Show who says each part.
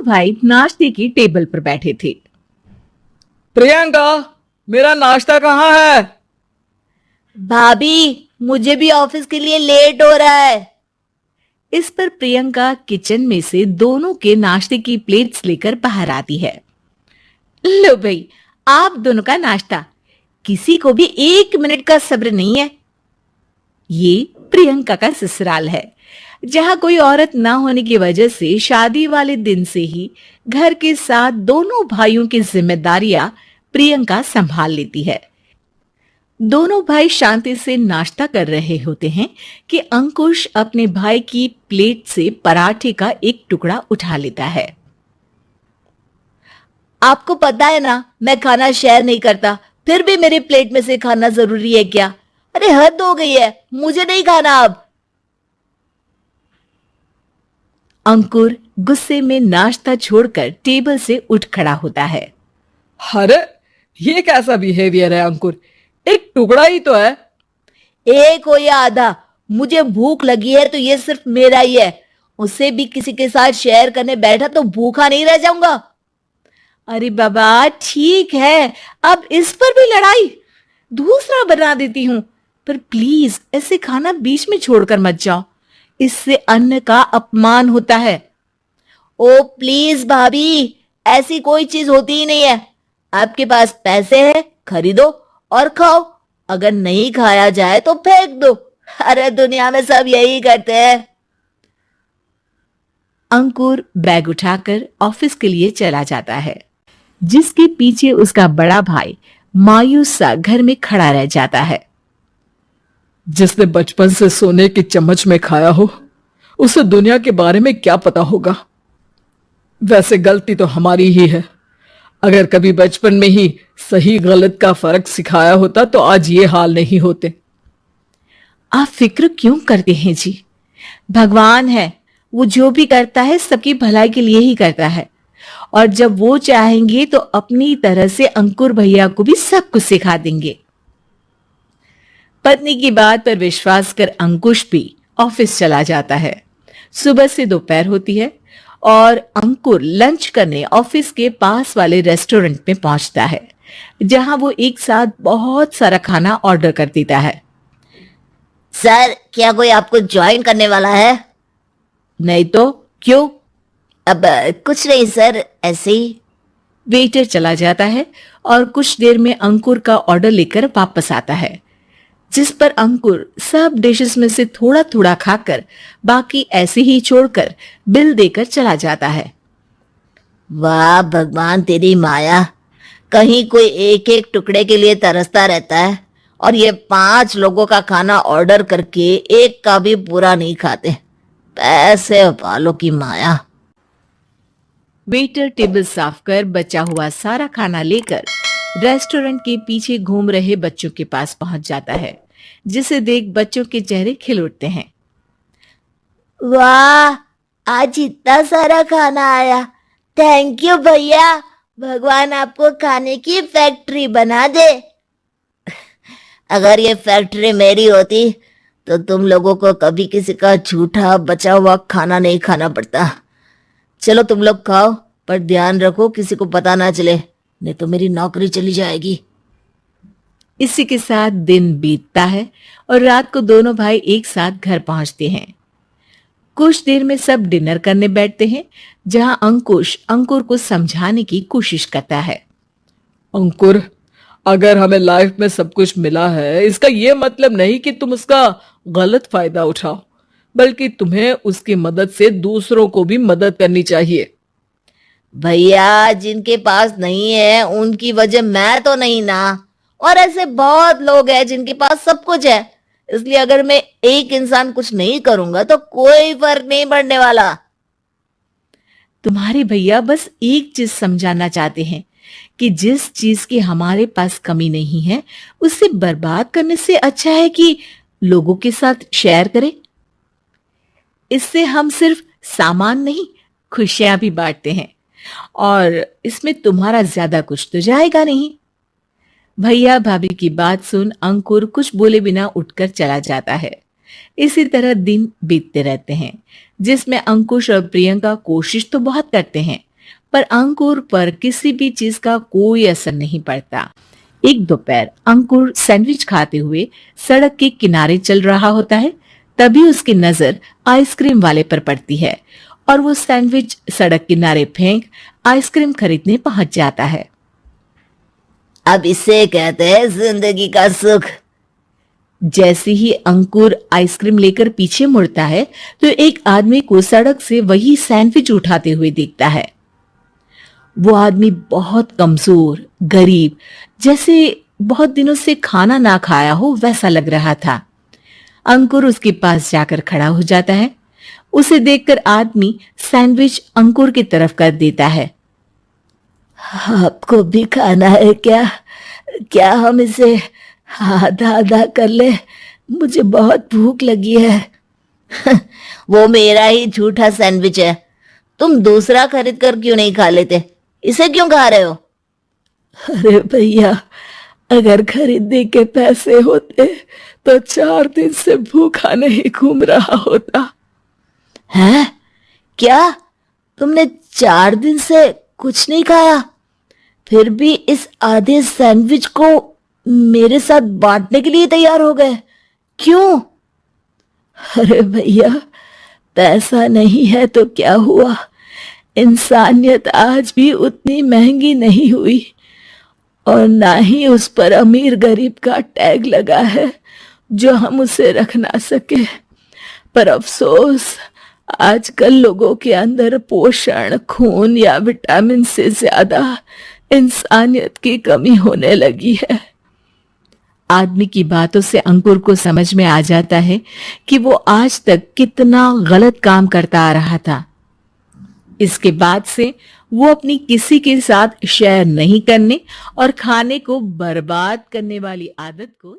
Speaker 1: भाई नाश्ते की टेबल पर बैठे थे।
Speaker 2: प्रियंका, मेरा नाश्ता कहाँ है?
Speaker 3: भाभी, मुझे भी ऑफिस के लिए लेट हो रहा है।
Speaker 1: इस पर प्रियंका किचन में से दोनों के नाश्ते की प्लेट्स लेकर बाहर आती है। लो भाई, आप दोनों का नाश्ता। किसी को भी 1 मिनट का सब्र नहीं है। ये प्रियंका का ससुराल है, जहां कोई औरत ना होने की वजह से शादी वाले दिन से ही घर के साथ दोनों भाइयों की जिम्मेदारियां प्रियंका संभाल लेती है। दोनों भाई शांति से नाश्ता कर रहे होते हैं कि अंकुश अपने भाई की प्लेट से पराठे का एक टुकड़ा उठा लेता है।
Speaker 3: आपको पता है ना, मैं खाना शेयर नहीं करता, फिर भी मेरी प्लेट में से खाना जरूरी है क्या? अरे हद हो गई है, मुझे नहीं खाना अब।
Speaker 1: अंकुर गुस्से में नाश्ता छोड़कर टेबल से उठ खड़ा होता है।
Speaker 2: अरे ये कैसा बिहेवियर है अंकुर? एक टुकड़ा ही तो है।
Speaker 3: एक हो या आधा, मुझे भूख लगी है तो ये सिर्फ मेरा ही है। उसे भी किसी के साथ शेयर करने बैठा तो भूखा नहीं रह जाऊंगा।
Speaker 1: अरे बाबा ठीक है, अब इस पर भी लड़ाई। दूसरा बना देती हूं, पर प्लीज ऐसे खाना बीच में छोड़कर मत जाओ, इससे अन्न का अपमान होता है।
Speaker 3: ओ प्लीज भाभी, ऐसी कोई चीज होती ही नहीं है। आपके पास पैसे हैं, खरीदो और खाओ। अगर नहीं खाया जाए तो फेंक दो। अरे दुनिया में सब यही करते हैं।
Speaker 1: अंकुर बैग उठाकर ऑफिस के लिए चला जाता है, जिसके पीछे उसका बड़ा भाई मायूस सा घर में खड़ा रह जाता है।
Speaker 2: जिसने बचपन से सोने की चम्मच में खाया हो, उसे दुनिया के बारे में क्या पता होगा। वैसे गलती तो हमारी ही है। अगर कभी बचपन में ही सही गलत का फर्क सिखाया होता तो आज ये हाल नहीं होते।
Speaker 1: आप फिक्र क्यों करते हैं जी? भगवान है, वो जो भी करता है सबकी भलाई के लिए ही करता है, और जब वो चाहेंगे तो अपनी तरह से अंकुर भैया को भी सब कुछ सिखा देंगे। पत्नी की बात पर विश्वास कर अंकुश भी ऑफिस चला जाता है। सुबह से दोपहर होती है और अंकुर लंच करने ऑफिस के पास वाले रेस्टोरेंट में पहुंचता है, जहां वो एक साथ बहुत सारा खाना ऑर्डर कर देता है।
Speaker 3: सर, क्या कोई आपको ज्वाइन करने वाला है?
Speaker 1: नहीं तो क्यों?
Speaker 3: अब कुछ नहीं सर, ऐसे ही।
Speaker 1: वेटर चला जाता है और कुछ देर में अंकुर का ऑर्डर लेकर वापस आता है, जिस पर अंकुर सब डिशेस में से थोड़ा थोड़ा खाकर बाकी ऐसे ही छोड़कर बिल देकर चला जाता है।
Speaker 3: वाह भगवान, तेरी माया। कहीं कोई एक एक टुकड़े के लिए तरसता रहता है और ये 5 लोगों का खाना ऑर्डर करके एक का भी पूरा नहीं खाते। पैसे वालों की माया।
Speaker 1: वेटर टेबल साफ कर बचा हुआ सारा खाना लेकर रेस्टोरेंट के पीछे घूम रहे बच्चों के पास पहुंच जाता है, जिसे देख बच्चों के चेहरे खिल उठते हैं।
Speaker 3: वाह, आज इतना सारा खाना आया। थैंक यू भैया, भगवान आपको खाने की फैक्ट्री बना दे। अगर ये फैक्ट्री मेरी होती तो तुम लोगों को कभी किसी का झूठा बचा हुआ खाना नहीं खाना पड़ता। चलो तुम लोग खाओ, पर ध्यान रखो किसी को पता ना चले, नहीं तो मेरी नौकरी चली जाएगी।
Speaker 1: इसी के साथ दिन बीतता है और रात को दोनों भाई एक साथ घर पहुंचते हैं। कुछ देर में सब डिनर करने बैठते हैं, जहां अंकुश अंकुर को समझाने की कोशिश करता है।
Speaker 2: अंकुर, अगर हमें लाइफ में सब कुछ मिला है, इसका ये मतलब नहीं कि तुम उसका गलत फायदा उठाओ, बल्कि तुम्हें उसकी मदद से दूसरों को भी मदद करनी चाहिए।
Speaker 3: भैया, जिनके पास नहीं है उनकी वजह मैं तो नहीं ना, और ऐसे बहुत लोग हैं जिनके पास सब कुछ है। इसलिए अगर मैं एक इंसान कुछ नहीं करूंगा तो कोई फर्क नहीं पड़ने वाला।
Speaker 1: तुम्हारे भैया बस एक चीज समझाना चाहते हैं कि जिस चीज की हमारे पास कमी नहीं है, उसे बर्बाद करने से अच्छा है कि लोगों के साथ शेयर करें। इससे हम सिर्फ सामान नहीं, खुशियां भी बांटते हैं, और इसमें तुम्हारा ज्यादा कुछ तो जाएगा नहीं। भैया भाभी की बात सुन अंकुर कुछ बोले बिना उठकर चला जाता है। इसी तरह दिन बीतते रहते हैं, जिसमें अंकुश और प्रियंका कोशिश तो बहुत करते हैं, पर अंकुर पर किसी भी चीज का कोई असर नहीं पड़ता। एक दोपहर अंकुर सैंडविच खाते हुए सड़क के किनारे चल रहा होता है। तभी उसकी नजर आइसक्रीम वाले पर पड़ती है और वो सैंडविच सड़क किनारे फेंक आइसक्रीम खरीदने पहुंच जाता है।
Speaker 3: अब इसे कहते हैं जिंदगी का सुख।
Speaker 1: जैसे ही अंकुर आइसक्रीम लेकर पीछे मुड़ता है तो एक आदमी को सड़क से वही सैंडविच उठाते हुए दिखता है। वो आदमी बहुत कमजोर, गरीब, जैसे बहुत दिनों से खाना ना खाया हो वैसा लग रहा था। अंकुर उसके पास जाकर खड़ा हो जाता है। उसे देखकर आदमी सैंडविच अंकुर की तरफ कर देता है।
Speaker 3: आपको भी खाना है क्या? क्या हम इसे आधा आधा कर ले? मुझे बहुत भूख लगी है। वो मेरा ही झूठा सैंडविच है। तुम दूसरा खरीद कर क्यों नहीं खा लेते? इसे क्यों खा रहे हो?
Speaker 2: अरे भैया, अगर खरीदने के पैसे होते तो 4 दिन से भूखा नहीं घूम रहा होता।
Speaker 3: हैं? क्या तुमने 4 दिन से कुछ नहीं खाया, फिर भी इस आधे सैंडविच को मेरे साथ बांटने के लिए तैयार हो गए? क्यों?
Speaker 2: अरे भैया, पैसा नहीं है तो क्या हुआ, इंसानियत आज भी उतनी महंगी नहीं हुई और ना ही उस पर अमीर गरीब का टैग लगा है जो हम उसे रख ना सके। पर अफसोस, आजकल लोगों के अंदर पोषण, खून या विटामिन से ज्यादा इंसानियत की कमी होने लगी है।
Speaker 1: आदमी की बातों से अंकुर को समझ में आ जाता है कि वो आज तक कितना गलत काम करता आ रहा था। इसके बाद से वो अपनी किसी के साथ शेयर नहीं करने और खाने को बर्बाद करने वाली आदत को